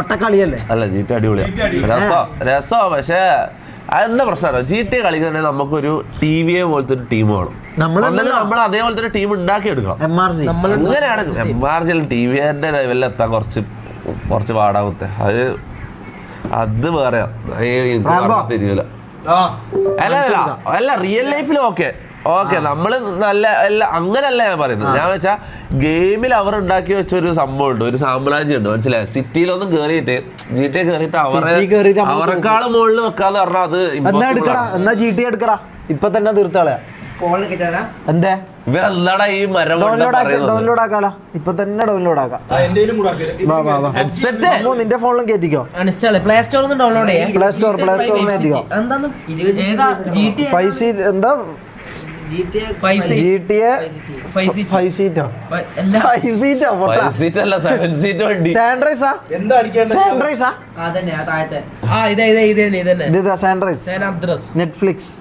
ഒട്ടക്കളിയല്ലേ? അല്ല GTA അടിപൊളിയാണ്, രസോ. പക്ഷേ അതെന്താ പ്രശ്നമാണ്, GTA കളിക്കുന്നുണ്ടെങ്കിൽ നമുക്കൊരു TVA പോലത്തെ ഒരു ടീം വേണം. നമ്മൾ അതേപോലത്തെ ഒരു ടീം ഉണ്ടാക്കിയെടുക്കണം. അങ്ങനെയാണ് MRG TVAന്റെ ലെവലിലെത്താൻ കുറച്ച് പാടാമത്തെ. അത് വേറെ തിരിയൂല. അല്ല റിയൽ ലൈഫിൽ ഓക്കെ നമ്മള് നല്ല അങ്ങനല്ല ഞാൻ പറയുന്നത്. ഞാൻ വെച്ചാ ഗെയിമിൽ അവർ ഉണ്ടാക്കി വെച്ച ഒരു സംഭവം ഉണ്ട്, ഒരു സാമ്രാജ്യം ഉണ്ട്, മനസ്സിലായി? സിറ്റിയിലൊന്നും കേറിയിട്ട് GTA കേറിയിട്ട് അവരെക്കാളും മുകളിൽ വെക്കാന്ന് പറഞ്ഞാൽ അത് എന്നാ GTA എടുക്കടാ, ഇപ്പൊ തന്നെ തീർത്താളെ. എന്തേ എന്താടാ ഈ മരം ഡൗൺലോഡ് ആക്കാലോ, ഇപ്പൊ തന്നെ ഡൗൺലോഡ് ആക്കാം. നിന്റെ ഫോണിലും കേറ്റിക്കോ, പ്ലേ സ്റ്റോറിൽ ഡൗൺലോഡ് ചെയ്യാം. പ്ലേ സ്റ്റോറിൽ കേറ്റിക്കോ. എന്താ GTA 5 സീറ്റോ? സാൻഡ്രൈസാ നെറ്റ്ഫ്ലിക്സ്.